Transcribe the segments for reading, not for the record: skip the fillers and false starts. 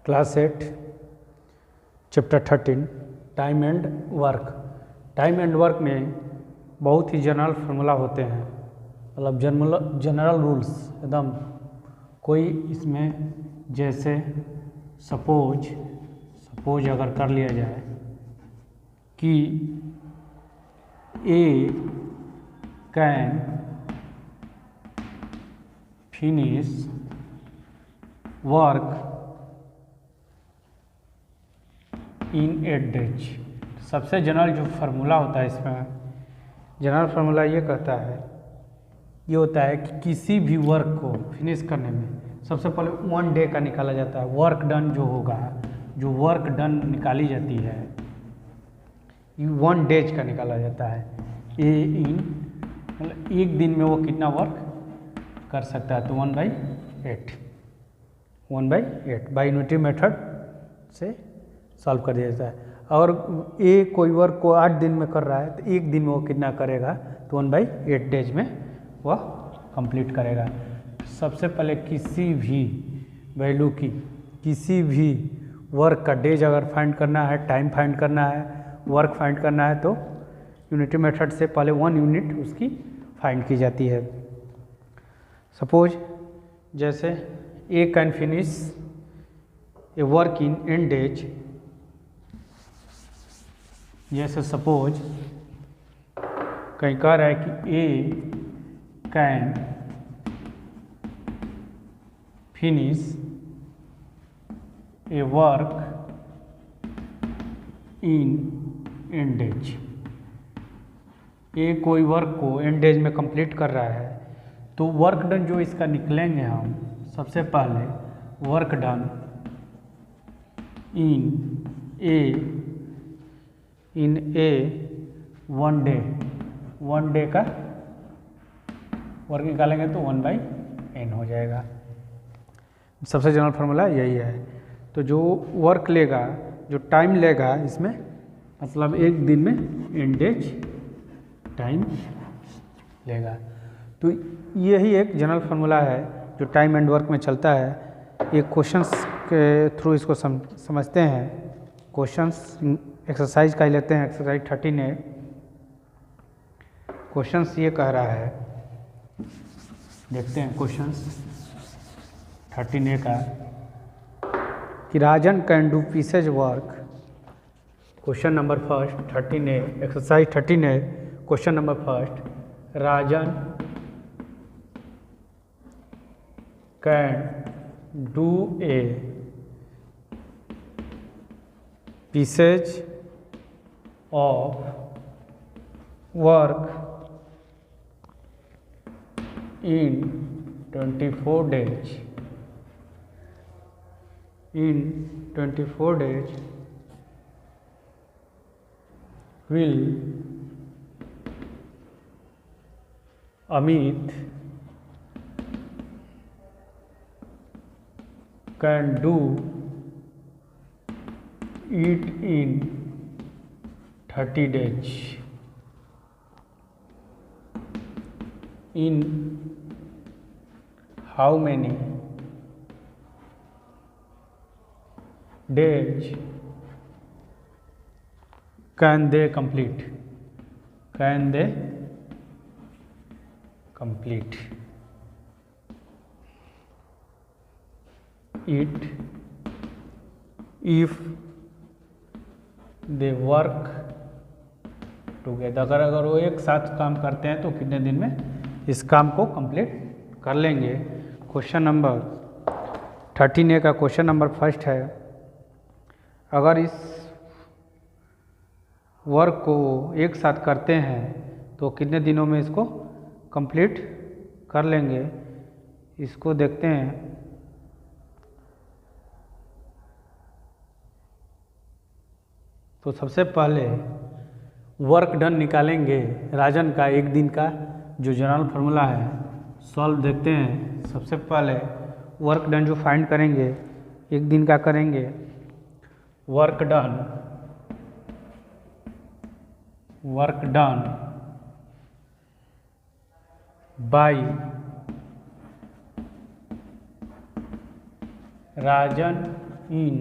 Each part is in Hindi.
Class 8 chapter 13 time and work. Time and work में बहुत ही जनरल फार्मूला होते हैं, मतलब जनरल रूल्स एकदम। कोई इसमें जैसे सपोज अगर कर लिया जाए कि A can finish work in 8 days. सबसे जनरल जो फार्मूला होता है इसमें, जनरल फार्मूला ये कहता है, ये होता है कि किसी भी वर्क को फिनिश करने में सबसे पहले 1 डे का निकाला जाता है। वर्क डन जो होगा, जो वर्क डन निकाली जाती है 1 डेज का निकाला जाता है। मतलब एक दिन में वो कितना वर्क कर सकता है, तो 1/8 बाई यूनिटी मेथड से सॉल्व कर दिया जाता है। और ए कोई वर्क को 8 दिन में कर रहा है तो एक दिन में वो कितना करेगा, तो 1/8 डेज में वह कंप्लीट करेगा। सबसे पहले किसी भी वैल्यू की किसी भी वर्क का डेज अगर फाइंड करना है, टाइम फाइंड करना है, वर्क फाइंड करना है, तो यूनिटी मेथड से पहले 1 यूनिट उसकी फाइंड की जाती है। सपोज जैसे A can finish a work in 8 days. जैसे सपोज कहीं कह रहा है कि A can finish a work in 8 days. A कोई वर्क को 8 डेज में कंप्लीट कर रहा है, तो वर्क डन जो इसका निकलेंगे हम सबसे पहले work done in A 1 day का वर्क निकालेंगे तो 1/n हो जाएगा। सबसे जनरल फार्मूला यही है। तो जो वर्क लेगा, जो टाइम लेगा इसमें, मतलब एक दिन में n डेज टाइम लेगा। तो यही एक जनरल फार्मूला है जो टाइम एंड वर्क में चलता है। ये क्वेश्चंस के थ्रू इसको समझते हैं। क्वेश्चंस एक्सरसाइज का ही लेते हैं। एक्सरसाइज 13A क्वेश्चंस ये कह रहा है, देखते हैं क्वेश्चंस 13A का, कि Rajan can do pieces work. Question number first 13A, exercise 13A, question number first, Rajan can do a pieces of work in 24 days. In 24 days will Amit can do it in 30 days. In how many days can they complete? Can they complete it if they work together? अगर वो एक साथ काम करते हैं तो कितने दिन में इस काम को कंप्लीट कर लेंगे। क्वेश्चन नंबर 13A का क्वेश्चन नंबर फर्स्ट है, अगर इस वर्क को एक साथ करते हैं तो कितने दिनों में इसको कंप्लीट कर लेंगे। इसको देखते हैं। तो सबसे पहले वर्क डन निकालेंगे राजन का, एक दिन का, जो जनरल फार्मूला है, सॉल्व देखते हैं। सबसे पहले वर्क डन जो फाइंड करेंगे, एक दिन का करेंगे। Work done by Rajan in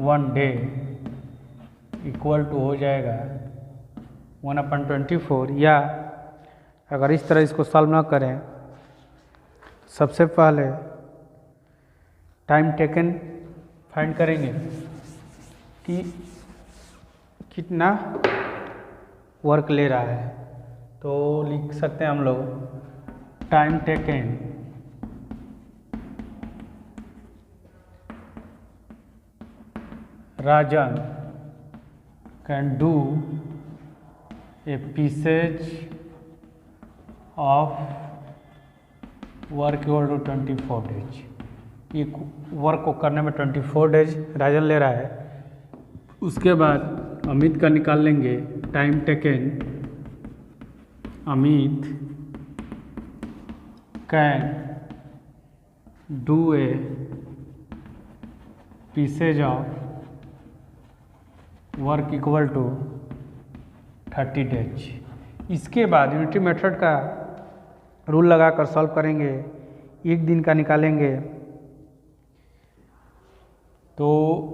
1 day equal to हो जाएगा 1/24। या अगर इस तरह इसको सॉल्व ना करें, सबसे पहले टाइम टेकन फाइंड करेंगे कि कितना वर्क ले रहा है। तो लिख सकते हैं हम लोग time taken Rajan can do a pieces of work equal to 24 days. ये वर्क को करने में 24 डेज राजन ले रहा है। उसके बाद अमित का निकाल लेंगे time taken. Amit can do a pieces of work equal to 30 days. इसके बाद यूनिटी मेथड का रूल लगाकर सॉल्व करेंगे, एक दिन का निकालेंगे। तो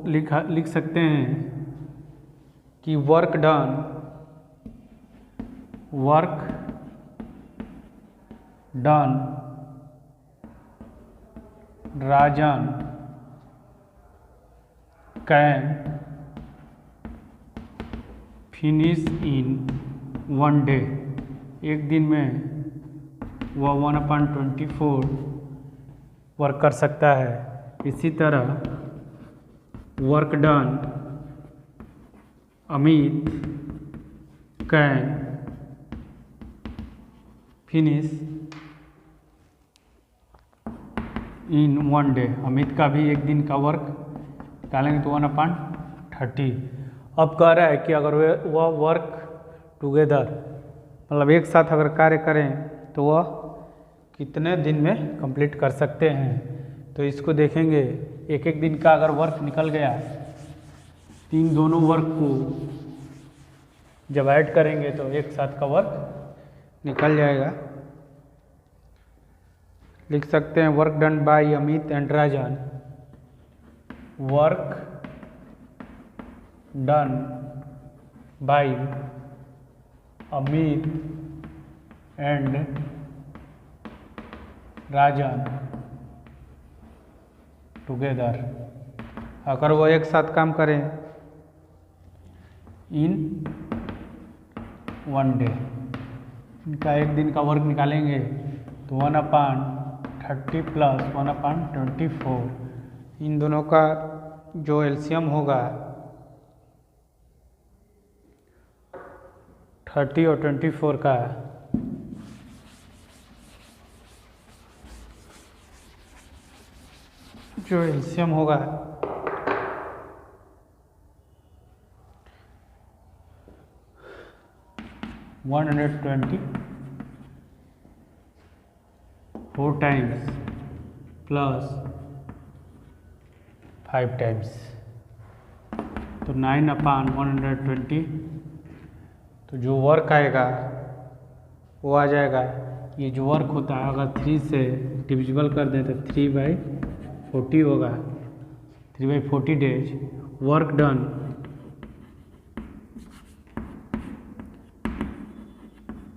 लिख सकते हैं कि work done Rajan can finish in 1 day. एक दिन में वह 1/24 वर्क कर सकता है। इसी तरह work done Amit can finish in 1 day. Amit का भी एक दिन का वर्क निकालेंगे तो 1/30। अब कह रहा है कि अगर वह वर्क टुगेदर मतलब एक साथ अगर कार्य करें तो वह कितने दिन में कंप्लीट कर सकते हैं। तो इसको देखेंगे, एक एक दिन का अगर वर्क निकल गया, इन दोनों वर्क को जब ऐड करेंगे तो एक साथ का वर्क निकल जाएगा। लिख सकते हैं work done bye Amit and Rajan. Work done bye Amit and Rajan together. अगर वो एक साथ काम करें इन 1 डे, इनका एक दिन का वर्क निकालेंगे तो 1/30 प्लस 1/24, इन दोनों का जो एलसीएम होगा 30 और 24 का जो एलसीएम होगा 120 4 टाइम्स प्लस 5 टाइम्स, तो 9/120। तो जो वर्क आएगा वो आ जाएगा। ये जो वर्क होता है अगर 3 से डिविजिबल कर दें तो 3/40 होगा। 3/40 days. Work done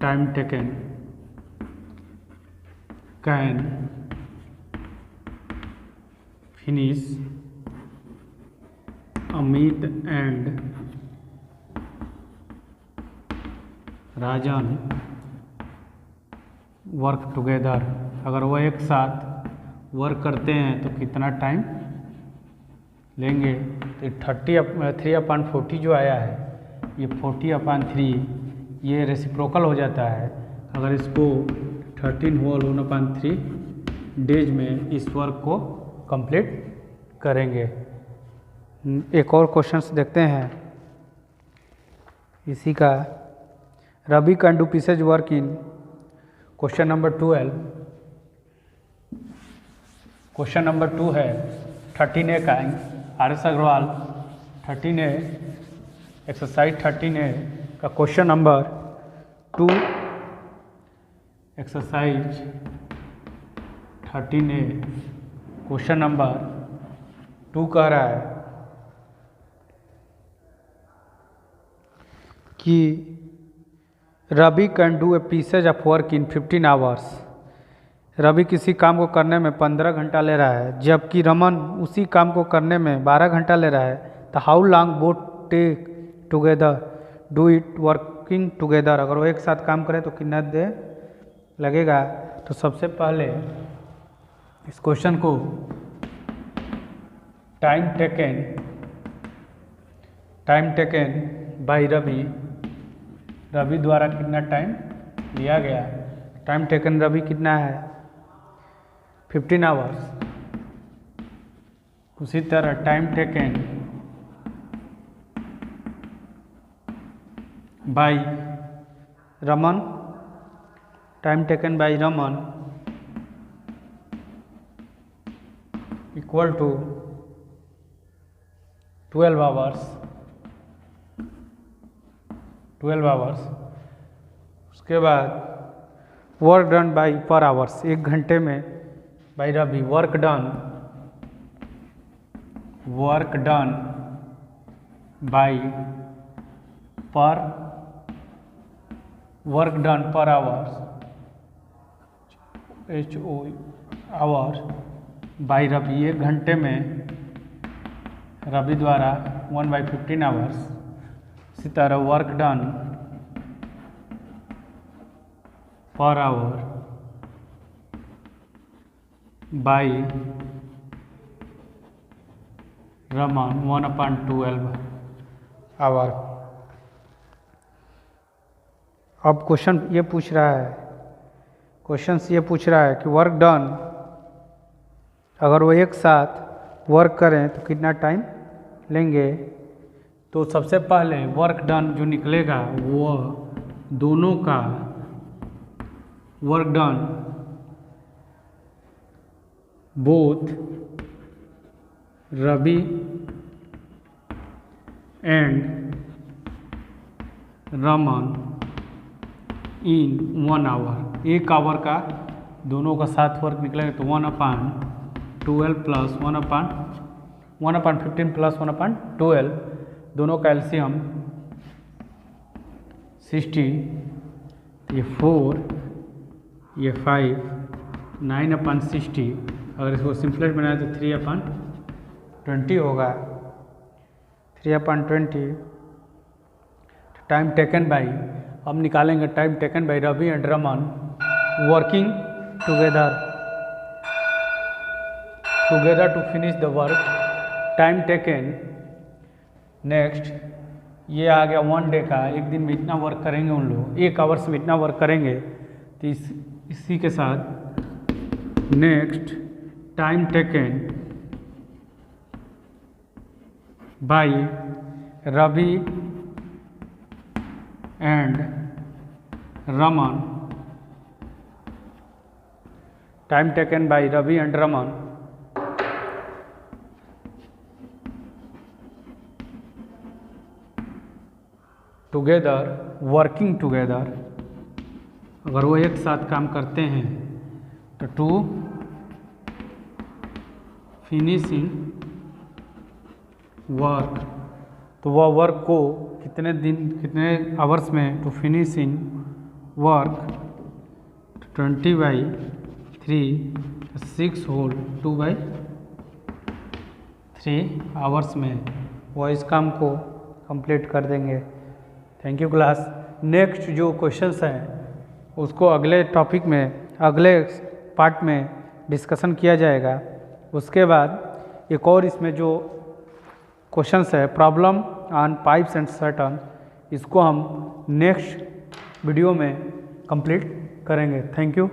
time taken can finish Amit and Rajan work together. अगर वो एक साथ वर्क करते हैं तो कितना टाइम लेंगे। तो 3/40 जो आया है, ये 40/3 ये रेसिप्रोकल हो जाता है। अगर इसको 13 होल 1/3 डेज में इस वर्क को कंप्लीट करेंगे। एक और क्वेश्चंस देखते हैं इसी का। Ravi can do pieces work in question number 12। Question number 2 है 13A का, RS Agarwal 13A exercise 13A का question number 2। Exercise 13A question number 2 कह रहा है कि Ravi can do a pieces of work in 15 hours. Ravi किसी काम को करने में 15 घंटा ले रहा है, जबकि रमन उसी काम को करने में 12 घंटा ले रहा है। तो how long both take together do it working together. अगर वो एक साथ काम करें तो कितना देर लगेगा। तो सबसे पहले इस क्वेश्चन को टाइम टेकन बाय रवि द्वारा कितना टाइम लिया गया। टाइम टेकन रवि कितना है 15 आवर्स। उसी तरह time taken by Raman equal to 12 hours. उसके बाद work done by per hours, 1 घंटे में by Ravi work done by per hours hour by Ravi, 1 घंटे में रवि द्वारा 1/15 आवर्स। इसी तरह work done per hour by Raman 1/12 hour. अब क्वेश्चन ये पूछ रहा है कि वर्क डन, अगर वो एक साथ वर्क करें तो कितना टाइम लेंगे। तो सबसे पहले वर्क डन जो निकलेगा वो दोनों का work done both Ravi and Raman in 1 hour. 1 hour का दोनों का साथ वर्क निकलेगा तो 1/12 प्लस 1/15 प्लस 1/12, दोनों का एलसीएम 60, ये 4 ये 5, 9/60। अगर इसको सिंपलेट बनाए तो 3/20 होगा। 3/20 टाइम टेकन बाई, अब निकालेंगे time taken by Ravi and Raman working together to finish the work. Time taken next ये आ गया 1 डे का, 1 दिन में इतना वर्क करेंगे उन लोग, 1 आवर्स में इतना वर्क करेंगे। तो इसी के साथ next time taken by Ravi and Raman, time taken by Ravi and Raman together working together. अगर वो एक साथ काम करते हैं तो टू फिनिशिंग वर्क, तो वह वर्क को कितने आवर्स में टू फिनिशिंग वर्क 20/3 6 होल 2/3 आवर्स में वह इस काम को कंप्लीट कर देंगे। Thank you class. नेक्स्ट जो क्वेश्चंस हैं उसको अगले टॉपिक में अगले पार्ट में डिस्कशन किया जाएगा। उसके बाद एक और इसमें जो क्वेश्चंस है problem on pipes and certain, इसको हम नेक्स्ट वीडियो में कंप्लीट करेंगे। Thank you.